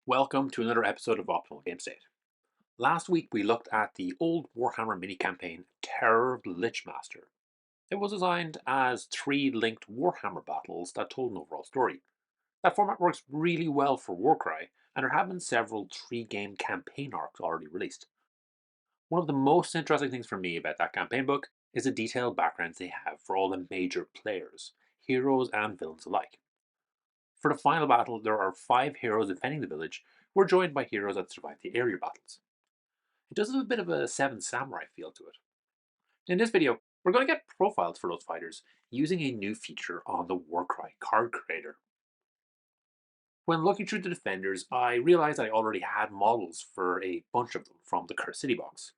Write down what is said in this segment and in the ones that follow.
Welcome to another episode of Optimal Game State. Last week we looked at the old Warhammer mini-campaign Terror of the Lichemaster. It was designed as three linked Warhammer battles that told an overall story. That format works really well for Warcry, and there have been several three-game campaign arcs already released. One of the most interesting things for me about that campaign book is the detailed backgrounds they have for all the major players, heroes and villains alike. For the final battle, there are 5 heroes defending the village, who are joined by heroes that survived the area battles. It does have a bit of a Seven Samurai feel to it. In this video, we're going to get profiles for those fighters using a new feature on the Warcry Card Creator. When looking through the defenders, I realized I already had models for a bunch of them from the Cursed City box.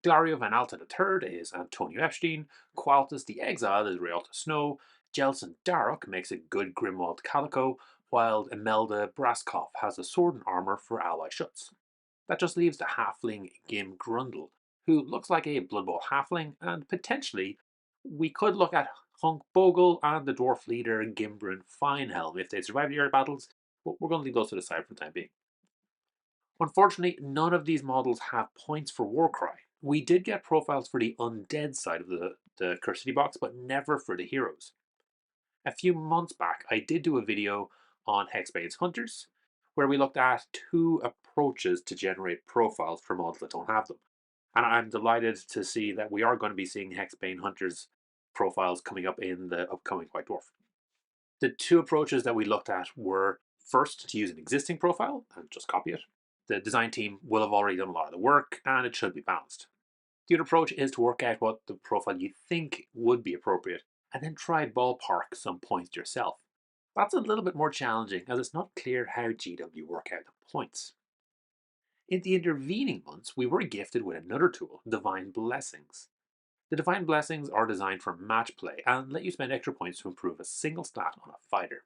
Glario Van Alta III is Antonio Epstein, Qualtus the Exile is Rialta Snow, Jelson Darroch makes a good Grimwald Calico, while Imelda Braskov has a sword and armor for ally Schutz. That just leaves the halfling Gim Grundle, who looks like a Blood Bowl halfling, and potentially we could look at Hunk Bogle and the dwarf leader Gimbrun Finehelm if they survive the air battles, but we're going to leave those to the side for the time being. Unfortunately, none of these models have points for Warcry. We did get profiles for the undead side of the Cursed City box, but never for the heroes. A few months back, I did do a video on Hexbane's Hunters, where we looked at 2 approaches to generate profiles for models that don't have them. And I'm delighted to see that we are going to be seeing Hexbane Hunters profiles coming up in the upcoming White Dwarf. The 2 approaches that we looked at were first to use an existing profile and just copy it. The design team will have already done a lot of the work and it should be balanced. The other approach is to work out what the profile you think would be appropriate and then try ballpark some points yourself. That's a little bit more challenging as it's not clear how GW work out the points. In the intervening months, we were gifted with another tool, Divine Blessings. The Divine Blessings are designed for match play and let you spend extra points to improve a single stat on a fighter.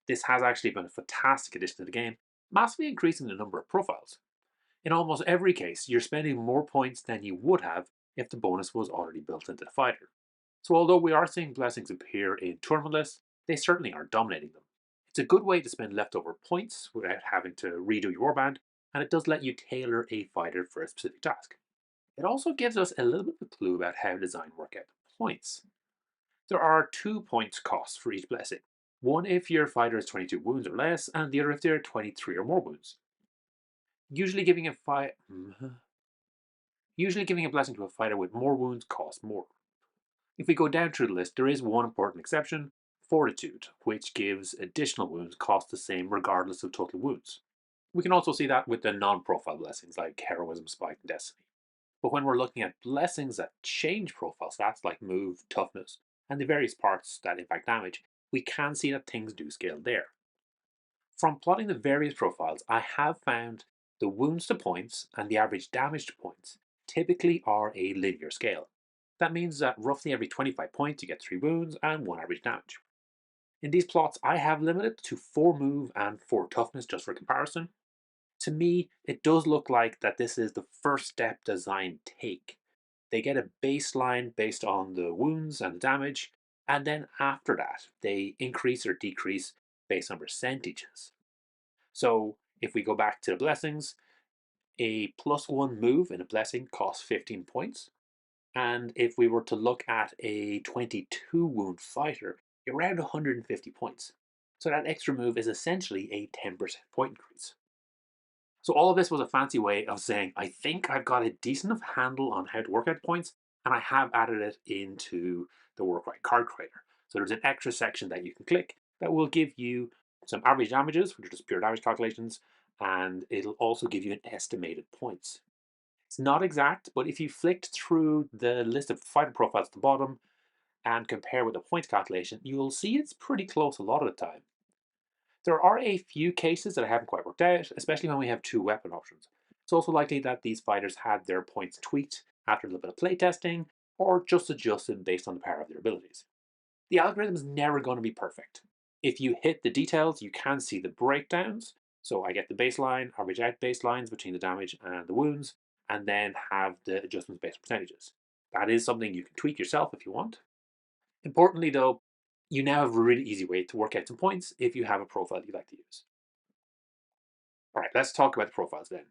This has actually been a fantastic addition to the game, massively increasing the number of profiles. In almost every case, you're spending more points than you would have if the bonus was already built into the fighter. So although we are seeing blessings appear in tournament lists, they certainly aren't dominating them. It's a good way to spend leftover points without having to redo your warband, and it does let you tailor a fighter for a specific task. It also gives us a little bit of a clue about how design work out the points. There are 2 points costs for each blessing. One if your fighter has 22 wounds or less, and the other if there are 23 or more wounds. Usually giving a blessing to a fighter with more wounds costs more. If we go down through the list, there is one important exception, Fortitude, which gives additional wounds cost the same regardless of total wounds. We can also see that with the non-profile blessings like Heroism, Spike, and Destiny. But when we're looking at blessings that change profile stats like Move, Toughness, and the various parts that impact damage, we can see that things do scale there. From plotting the various profiles, I have found the wounds to points and the average damage to points typically are a linear scale. That means that roughly every 25 points you get 3 wounds and 1 average damage. In these plots, I have limited to 4 move and 4 toughness just for comparison. To me, it does look like that this is the first step design take. They get a baseline based on the wounds and the damage, and then after that, they increase or decrease based on percentages. So if we go back to the blessings, a +1 move in a blessing costs 15 points. And if we were to look at a 22 wound fighter, you're around 150 points. So that extra move is essentially a 10% point increase. So all of this was a fancy way of saying, I think I've got a decent enough handle on how to work out points, and I have added it into the Warcry Card Creator. So there's an extra section that you can click that will give you some average damages, which are just pure damage calculations, and it'll also give you an estimated points. It's not exact, but if you flicked through the list of fighter profiles at the bottom and compare with the points calculation, you'll see it's pretty close a lot of the time. There are a few cases that I haven't quite worked out, especially when we have 2 weapon options. It's also likely that these fighters had their points tweaked after a little bit of playtesting, or just adjusted based on the power of their abilities. The algorithm is never going to be perfect. If you hit the details, you can see the breakdowns. So I get the baseline, average out baselines between the damage and the wounds, and then have the adjustments based on percentages. That is something you can tweak yourself if you want. Importantly though, you now have a really easy way to work out some points if you have a profile you'd like to use. All right, let's talk about the profiles then.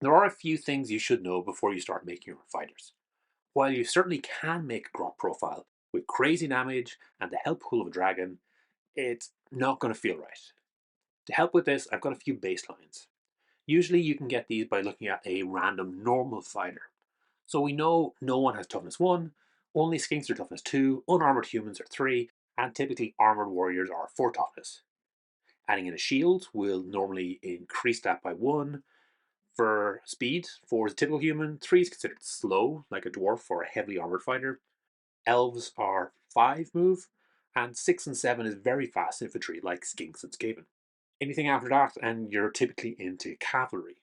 There are a few things you should know before you start making your fighters. While you certainly can make a grot profile with crazy damage and the help pool of a dragon, it's not going to feel right. To help with this, I've got a few baselines. Usually you can get these by looking at a random normal fighter. So we know no one has toughness 1, only skinks are toughness 2, unarmored humans are 3, and typically armored warriors are 4 toughness. Adding in a shield will normally increase that by 1. For speed, 4 is a typical human, 3 is considered slow, like a dwarf or a heavily armored fighter. Elves are 5 move, and 6 and 7 is very fast infantry, like skinks and skaven. Anything after that, and you're typically into cavalry.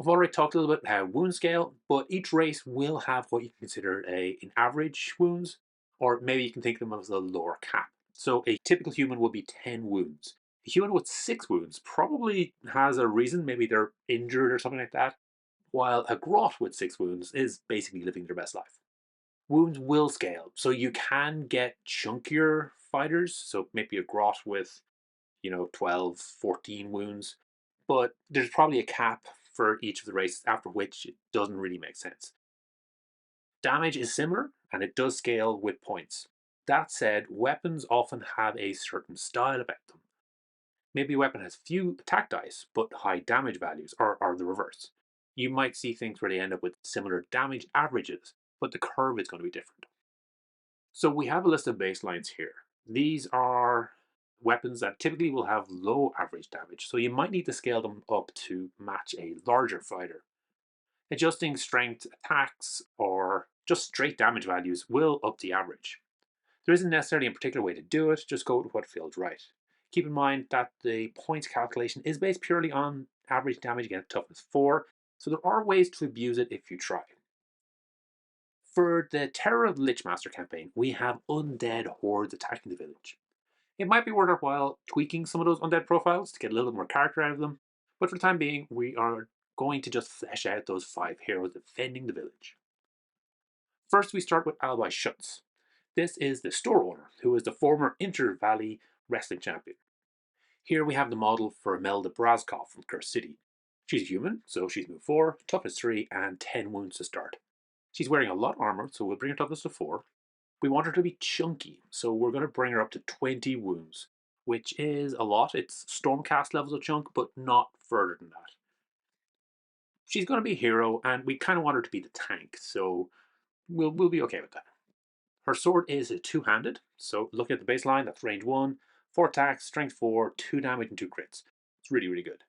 I've already talked a little bit about wound scale, but each race will have what you can consider an average wounds, or maybe you can think of them as a lower cap. So a typical human would be 10 wounds. A human with 6 wounds probably has a reason, maybe they're injured or something like that, while a grot with 6 wounds is basically living their best life. Wounds will scale, so you can get chunkier fighters, so maybe a grot with 12, 14 wounds. But there's probably a cap for each of the races, after which it doesn't really make sense. Damage is similar, and it does scale with points. That said, weapons often have a certain style about them. Maybe a weapon has few attack dice, but high damage values, or are the reverse. You might see things where they end up with similar damage averages, but the curve is going to be different. So we have a list of baselines here. These are weapons that typically will have low average damage, so you might need to scale them up to match a larger fighter. Adjusting strength attacks or just straight damage values will up the average. There isn't necessarily a particular way to do it, just go with what feels right. Keep in mind that the points calculation is based purely on average damage against toughness 4, so there are ways to abuse it if you try. For the Terror of the Lichemaster campaign, we have undead hordes attacking the village. It might be worth our while tweaking some of those undead profiles to get a little bit more character out of them, but for the time being, we are going to just flesh out those 5 heroes defending the village. First, we start with Alby Schutz. This is the store owner, who is the former Inter Valley wrestling champion. Here we have the model for Imelda Brazkov from Curse City. She's a human, so she's move 4, toughness 3, and 10 wounds to start. She's wearing a lot of armor, so we'll bring her toughness to 4. We want her to be chunky, so we're going to bring her up to 20 wounds, which is a lot. It's Stormcast levels of chunk, but not further than that. She's going to be a hero, and we kind of want her to be the tank, so we'll be okay with that. Her sword is a 2-handed, so looking at the baseline, that's range 1, 4 attacks, strength 4, 2 damage, and 2 crits. It's really, really good.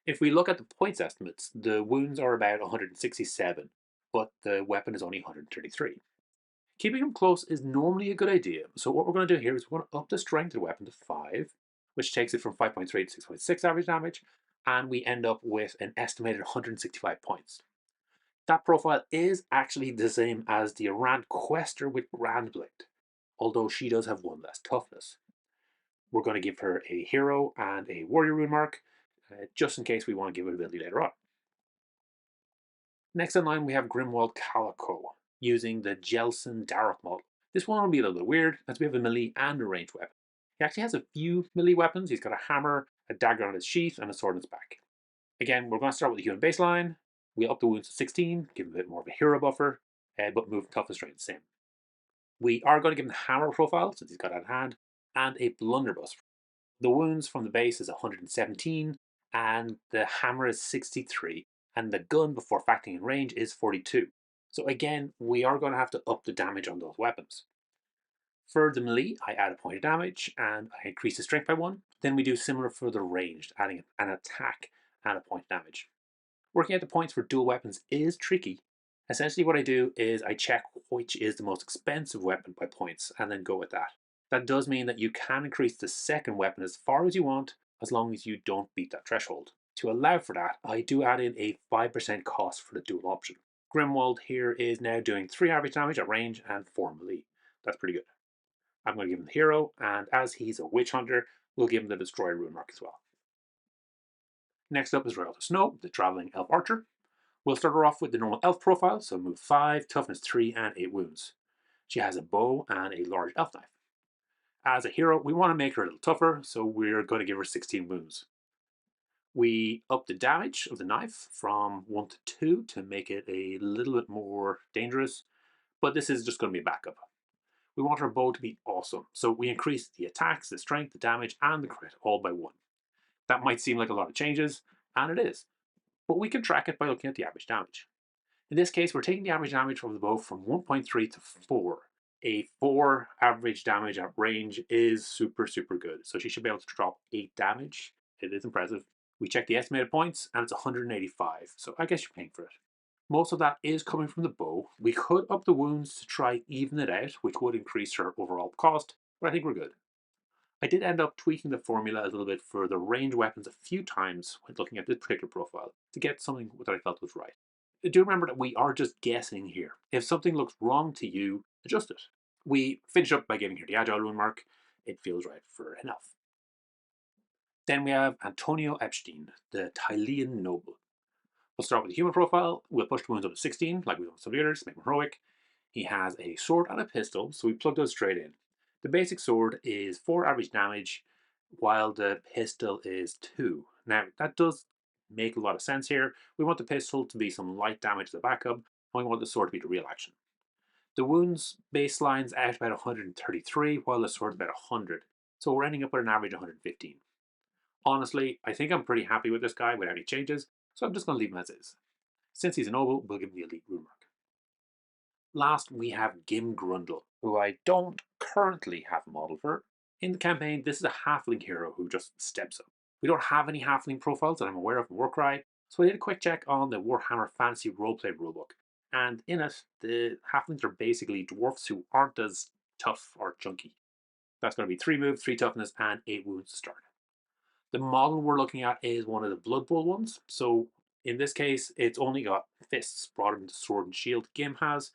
If we look at the points estimates, the wounds are about 167, but the weapon is only 133. Keeping them close is normally a good idea, so what we're going to do here is we're going to up the strength of the weapon to 5, which takes it from 5.3 to 6.6 average damage, and we end up with an estimated 165 points. That profile is actually the same as the Iran Quester with Grandblade, although she does have 1 less toughness. We're going to give her a hero and a warrior rune mark, just in case we want to give it ability later on. Next in line we have Grimwald Calico, using the Jelson Darroch model. This one will be a little bit weird, as we have a melee and a ranged weapon. He actually has a few melee weapons. He's got a hammer, a dagger on his sheath, and a sword on his back. Again, we're going to start with the human baseline. We'll up the wounds to 16, give him a bit more of a hero buffer, but move toughness rate the same. We are going to give him the hammer profile, since he's got that in hand, and a blunderbuss. The wounds from the base is 117, and the hammer is 63, and the gun before factoring in range is 42. So again, we are going to have to up the damage on those weapons. For the melee, I add a point of damage, and I increase the strength by 1. Then we do similar for the ranged, adding an attack and a point of damage. Working out the points for dual weapons is tricky. Essentially what I do is I check which is the most expensive weapon by points, and then go with that. That does mean that you can increase the second weapon as far as you want, as long as you don't beat that threshold. To allow for that, I do add in a 5% cost for the dual option. Grimwald here is now doing 3 average damage at range and 4 melee. That's pretty good. I'm going to give him the hero, and as he's a witch hunter, we'll give him the destroyer rune mark as well. Next up is Royal Snow, the traveling elf archer. We'll start her off with the normal elf profile, so move 5, toughness 3, and 8 wounds. She has a bow and a large elf knife. As a hero, we want to make her a little tougher, so we're going to give her 16 wounds. We up the damage of the knife from 1 to 2 to make it a little bit more dangerous, but this is just going to be a backup. We want our bow to be awesome, so we increase the attacks, the strength, the damage, and the crit all by 1. That might seem like a lot of changes, and it is, but we can track it by looking at the average damage. In this case, we're taking the average damage of the bow from 1.3 to 4. A 4 average damage at range is super good, so she should be able to drop 8 damage. It is impressive. We check the estimated points, and it's 185, so I guess you're paying for it. Most of that is coming from the bow. We could up the wounds to try even it out, which would increase her overall cost, but I think we're good. I did end up tweaking the formula a little bit for the range weapons a few times when looking at this particular profile to get something that I felt was right. Do remember that we are just guessing here. If something looks wrong to you, adjust it. We finish up by giving her the Agile rune mark. It feels right for an elf. Then we have Antonio Epstein, the Tylean noble. We'll start with the human profile. We'll push the wounds up to 16, like we've done with some of the others, make him heroic. He has a sword and a pistol, so we plug those straight in. The basic sword is 4 average damage, while the pistol is 2. Now, that does make a lot of sense here. We want the pistol to be some light damage as a backup, and we want the sword to be the real action. The wounds baseline's out about 133, while the sword's about 100, so we're ending up with an average of 115. Honestly, I think I'm pretty happy with this guy without any changes, so I'm just going to leave him as is. Since he's a noble, we'll give him the elite rune mark. Last, we have Gim Grundle, who I don't currently have a model for. In the campaign, this is a halfling hero who just steps up. We don't have any halfling profiles that I'm aware of in Warcry, so I did a quick check on the Warhammer Fantasy Roleplay rulebook, and in it, the halflings are basically dwarfs who aren't as tough or chunky. That's going to be 3 moves, 3 toughness, and 8 wounds to start. The model we're looking at is one of the Blood Bowl ones, so in this case, it's only got fists rather than the sword and shield Gim has.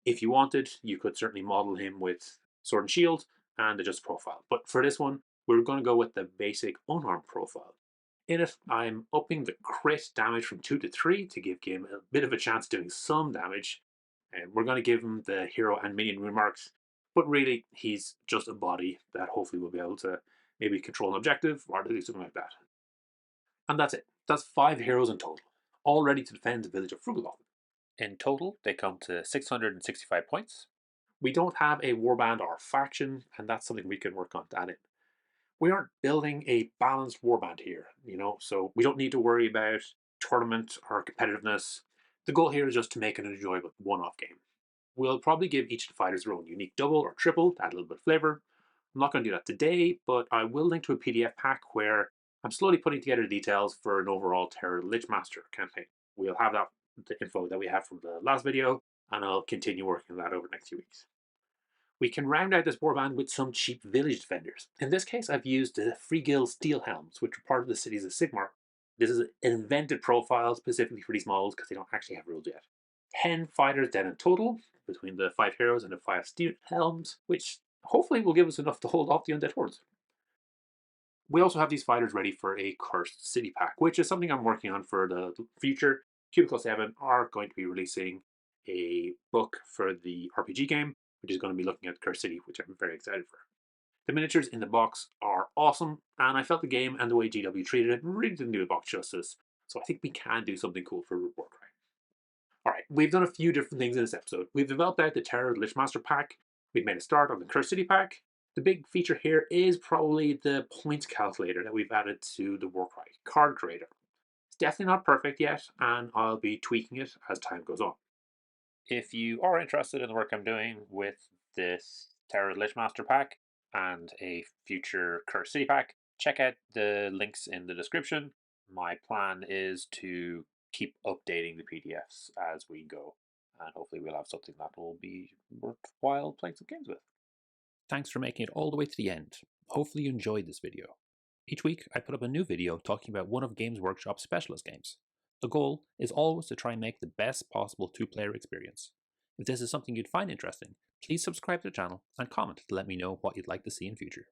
If you wanted, you could certainly model him with sword and shield and adjust profile. But for this one, we're going to go with the basic unarmed profile. In it, I'm upping the crit damage from 2 to 3 to give Gim a bit of a chance doing some damage. And we're going to give him the hero and minion rune marks, but really, he's just a body that hopefully will be able to maybe control an objective or do something like that. And that's it. That's 5 heroes in total, all ready to defend the village of Frugalov. In total, they come to 665 points. We don't have a warband or faction, and that's something we can work on to add in. We aren't building a balanced warband here, so we don't need to worry about tournament or competitiveness. The goal here is just to make it an enjoyable one-off game. We'll probably give each of the fighters their own unique double or triple to add a little bit of flavor. I'm not going to do that today, but I will link to a PDF pack where I'm slowly putting together details for an overall Terror Lichemaster campaign. We'll have that the info that we have from the last video, and I'll continue working on that over the next few weeks. We can round out this warband with some cheap village defenders. In this case, I've used the Freegill Steel Helms, which are part of the cities of Sigmar. This is an invented profile specifically for these models because they don't actually have rules yet. 10 fighters dead in total, between the 5 heroes and the 5 Steel Helms, which hopefully will give us enough to hold off the undead hordes. We also have these fighters ready for a Cursed City pack, which is something I'm working on for the future. Cubicle 7 are going to be releasing a book for the RPG game, which is going to be looking at Cursed City, which I'm very excited for. The miniatures in the box are awesome, and I felt the game and the way GW treated it really didn't do the box justice, so I think we can do something cool for Warcry. Alright, we've done a few different things in this episode. We've developed out the Terror Lichemaster pack, we've made a start on the Cursed City pack. The big feature here is probably the points calculator that we've added to the Warcry Card Creator. It's definitely not perfect yet, and I'll be tweaking it as time goes on. If you are interested in the work I'm doing with this Terror Lichemaster pack and a future Cursed City pack, check out the links in the description. My plan is to keep updating the PDFs as we go, and hopefully we'll have something that will be worthwhile playing some games with. Thanks for making it all the way to the end. Hopefully you enjoyed this video. Each week I put up a new video talking about one of Games Workshop's specialist games. The goal is always to try and make the best possible 2-player experience. If this is something you'd find interesting, please subscribe to the channel and comment to let me know what you'd like to see in future.